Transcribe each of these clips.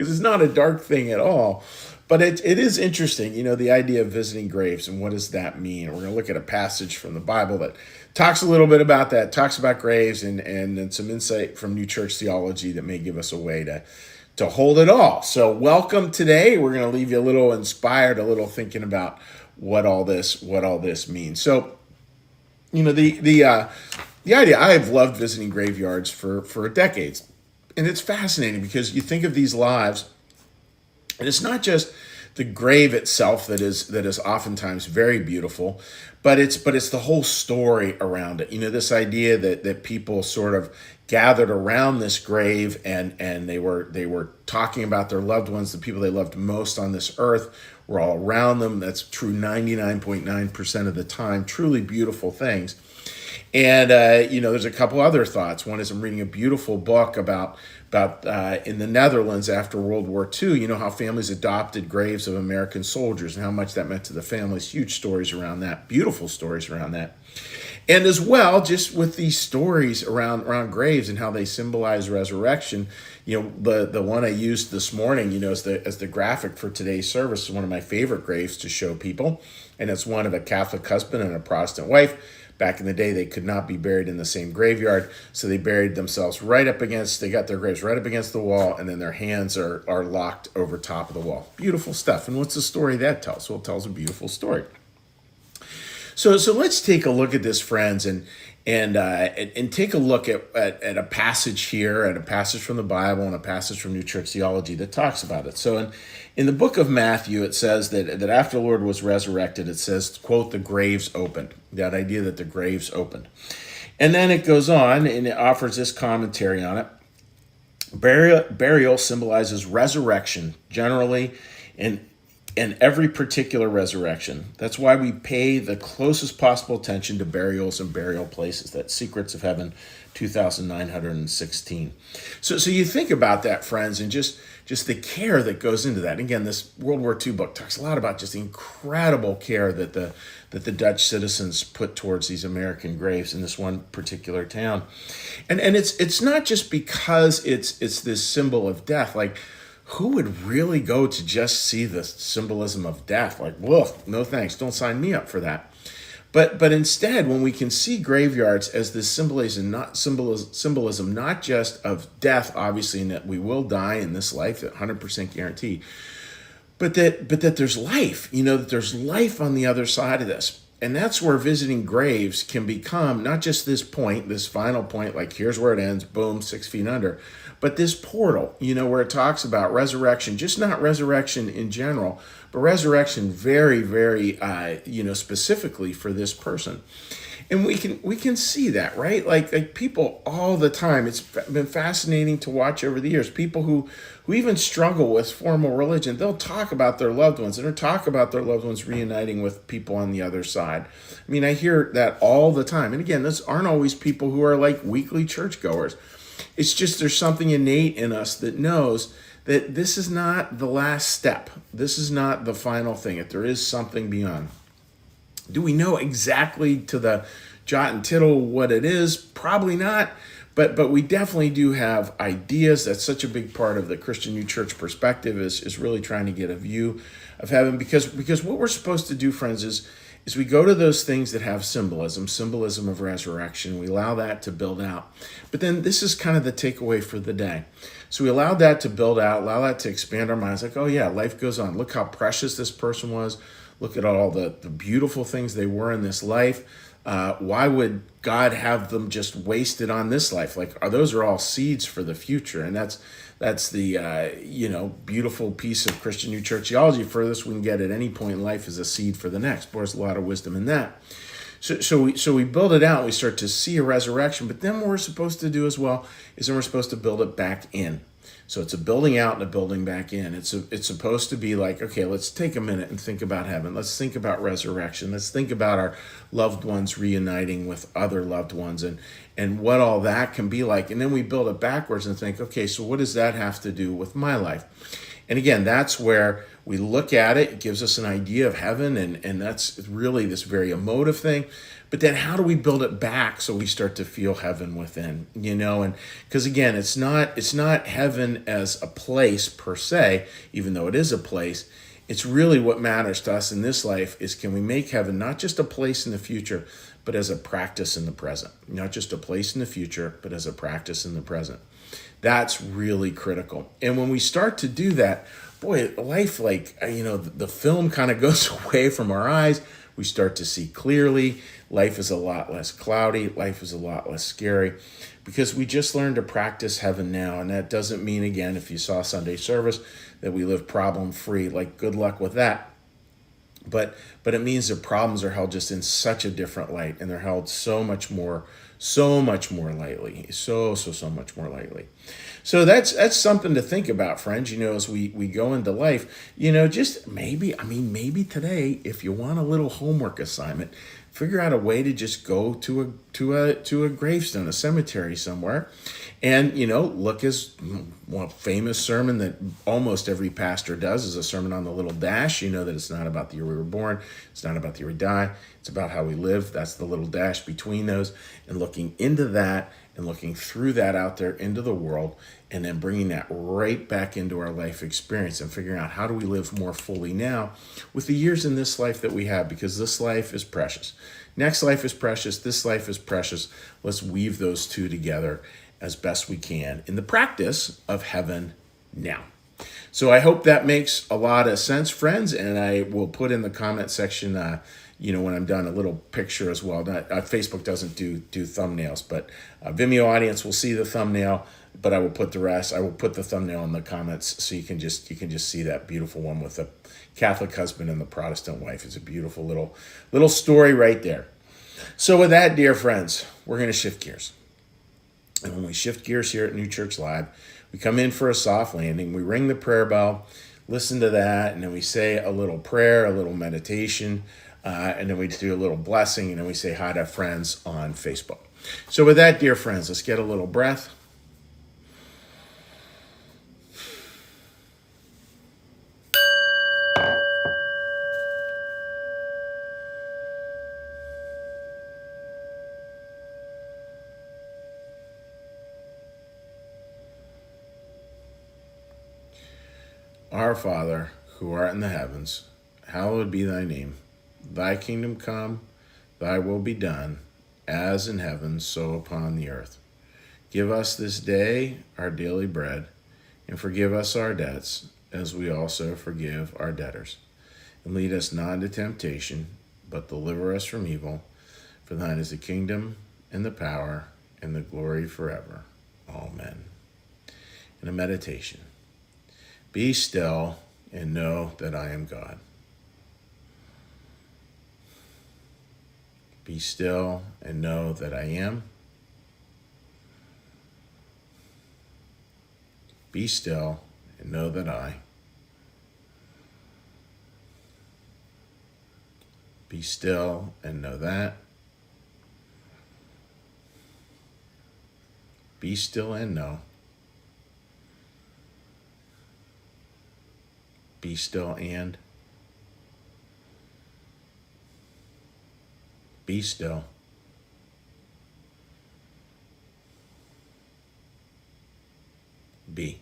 because it's not a dark thing at all. But it is interesting, the idea of visiting graves and what does that mean. We're going to look at a passage from the Bible that talks a little bit about that, talks about graves, and some insight from New Church theology that may give us a way to hold it all. So welcome today. We're going to leave you a little inspired, a little thinking about what all this means. So, the idea, I have loved visiting graveyards for decades. And it's fascinating because you think of these lives, and it's not just the grave itself that is oftentimes very beautiful, but it's the whole story around it. This idea that people sort of gathered around this grave and they were talking about their loved ones, the people they loved most on this earth were all around them. That's true 99.9% of the time. Truly beautiful things. And there's a couple other thoughts. One is I'm reading a beautiful book about in the Netherlands after World War II. How families adopted graves of American soldiers and how much that meant to the families. Huge stories around that. Beautiful stories around that. And as well, just with these stories around graves and how they symbolize resurrection. The one I used this morning, as the graphic for today's service is one of my favorite graves to show people, and it's one of a Catholic husband and a Protestant wife. Back in the day, they could not be buried in the same graveyard, so they buried themselves they got their graves right up against the wall, and then their hands are locked over top of the wall. Beautiful stuff. And what's the story that tells? Well, it tells a beautiful story. So let's take a look at this, friends, and take a look at a passage here, at a passage from the Bible and a passage from New Church theology that talks about it. So in the book of Matthew, it says that after the Lord was resurrected, it says, quote, the graves opened. That idea that the graves opened. And then it goes on and it offers this commentary on it. Burial symbolizes resurrection generally, and every particular resurrection. That's why we pay the closest possible attention to burials and burial places. That's Secrets of Heaven 2916. So you think about that, friends, and just the care that goes into that. Again, this World War II book talks a lot about just the incredible care that the Dutch citizens put towards these American graves in this one particular town. And it's not just because it's this symbol of death. Like, who would really go to just see the symbolism of death? Like, whoa, no thanks, don't sign me up for that. But instead, when we can see graveyards as this symbolism, not just of death, obviously, and that we will die in this life, 100% guarantee, but that there's life, that there's life on the other side of this. And that's where visiting graves can become not just this point, this final point, like here's where it ends, boom, 6 feet under, but this portal, where it talks about resurrection, just not resurrection in general, but resurrection very, very, specifically for this person. And we can see that, right? Like people all the time. It's been fascinating to watch over the years. People who even struggle with formal religion, they'll talk about their loved ones, and they'll talk about their loved ones reuniting with people on the other side. I mean, I hear that all the time. And again, these aren't always people who are like weekly churchgoers. It's just there's something innate in us that knows that this is not the last step. This is not the final thing. If there is something beyond. Do we know exactly to the jot and tittle what it is? Probably not. But we definitely do have ideas. That's such a big part of the Christian New Church perspective is really trying to get a view of heaven. Because what we're supposed to do, friends, is we go to those things that have symbolism of resurrection. We allow that to build out. But then this is kind of the takeaway for the day. So we allow that to build out, allow that to expand our minds. Like, oh yeah, life goes on. Look how precious this person was. Look at all the beautiful things they were in this life. Why would God have them just wasted on this life? Like, those are all seeds for the future. And that's the beautiful piece of Christian New Church theology. Furthest we can get at any point in life is a seed for the next. There's a lot of wisdom in that. So we build it out. We start to see a resurrection. But then what we're supposed to do as well is then we're supposed to build it back in. So it's a building out and a building back in. It's supposed to be like, okay, let's take a minute and think about heaven. Let's think about resurrection. Let's think about our loved ones reuniting with other loved ones and what all that can be like. And then we build it backwards and think, okay, so what does that have to do with my life? And again, that's where we look at it. It gives us an idea of heaven, and that's really this very emotive thing. But then how do we build it back so we start to feel heaven within, and because again, it's not heaven as a place per se, even though it is a place. It's really what matters to us in this life is, can we make heaven not just a place in the future, but as a practice in the present. Not just a place in the future, but as a practice in the present. That's really critical. And when we start to do that, boy, life, the film kind of goes away from our eyes. We start to see clearly. Life is a lot less cloudy. Life is a lot less scary because we just learned to practice heaven now. And that doesn't mean, again, if you saw Sunday service, that we live problem-free. Like, good luck with that. But it means the problems are held just in such a different light, and they're held so much more lightly, so much more lightly. So that's something to think about, friends. As we go into life, just maybe today, if you want a little homework assignment, figure out a way to just go to a gravestone, a cemetery somewhere, and look as one famous sermon that almost every pastor does is a sermon on the little dash. That it's not about the year we were born, it's not about the year we die, it's about how we live. That's the little dash between those, and looking into that and looking through that out there into the world, and then bringing that right back into our life experience and figuring out how do we live more fully now with the years in this life that we have, because this life is precious. Next life is precious. This life is precious. Let's weave those two together as best we can in the practice of heaven now. So I hope that makes a lot of sense, friends, and I will put in the comment section, when I'm done, a little picture as well. Facebook doesn't do thumbnails, but Vimeo audience will see the thumbnail, but I will put the rest. I will put the thumbnail in the comments so you can just see that beautiful one with the Catholic husband and the Protestant wife. It's a beautiful little story right there. So with that, dear friends, we're going to shift gears. And when we shift gears here at New Church Live, we come in for a soft landing. We ring the prayer bell, listen to that, and then we say a little prayer, a little meditation, and then we do a little blessing, and then we say hi to friends on Facebook. So with that, dear friends, let's get a little breath. Our Father, who art in the heavens, hallowed be thy name. Thy kingdom come, thy will be done, as in heaven, so upon the earth. Give us this day our daily bread, and forgive us our debts, as we also forgive our debtors. And lead us not into temptation, but deliver us from evil. For thine is the kingdom, and the power, and the glory forever. Amen. And a meditation. Be still and know that I am God. Be still and know that I am. Be still and know that I. Be still and know that. Be still and know. Be still and. Be still. Be.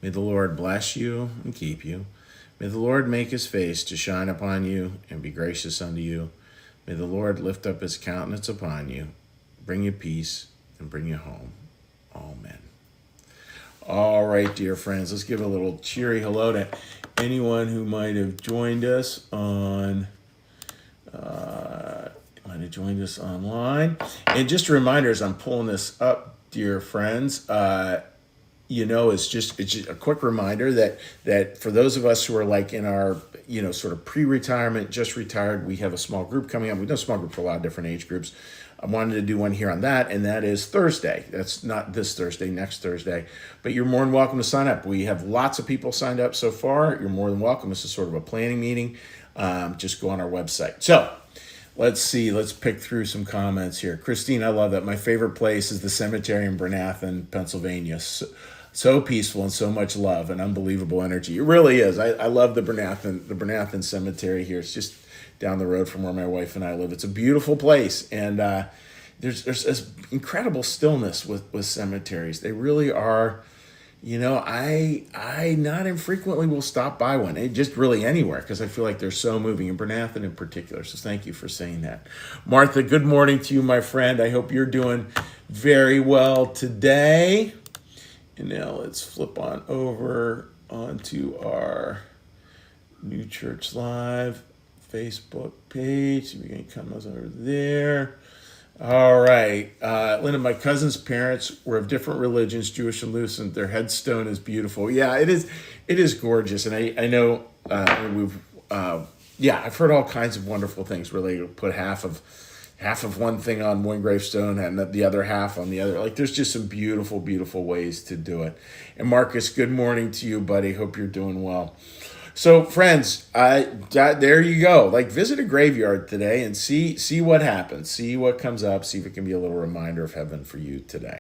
May the Lord bless you and keep you. May the Lord make his face to shine upon you and be gracious unto you. May the Lord lift up his countenance upon you, bring you peace, and bring you home. Amen. All right, dear friends, let's give a little cheery hello to anyone who might have joined us online. And just a reminder, as I'm pulling this up, dear friends, it's just a quick reminder that for those of us who are like in our, sort of pre-retirement, just retired, we have a small group coming up. We've done a small group for a lot of different age groups. I wanted to do one here on that, and that is Thursday. That's not this Thursday, next Thursday. But you're more than welcome to sign up. We have lots of people signed up so far. You're more than welcome. This is sort of a planning meeting. Just go on our website. So let's see. Let's pick through some comments here. Christine, I love that. My favorite place is the cemetery in Bernathen, Pennsylvania. So peaceful and so much love and unbelievable energy. It really is. I love the Bernathen Cemetery here. It's just down the road from where my wife and I live. It's a beautiful place, and there's this incredible stillness with cemeteries. They really are. I not infrequently will stop by one, just really anywhere, because I feel like they're so moving, and Bernathen in particular. So thank you for saying that. Martha, good morning to you, my friend. I hope you're doing very well today. And now let's flip on over onto our New Church Live Facebook page. We can come over there. All right. Linda, my cousin's parents were of different religions, Jewish and Lutheran. Their headstone is beautiful. Yeah, it is. It is gorgeous. And I know I've heard all kinds of wonderful things where they put half of one thing on one gravestone and the other half on the other. Like, there's just some beautiful, beautiful ways to do it. And Marcus, good morning to you, buddy. Hope you're doing well. So, friends, there you go. Like, visit a graveyard today and see what happens. See what comes up. See if it can be a little reminder of heaven for you today.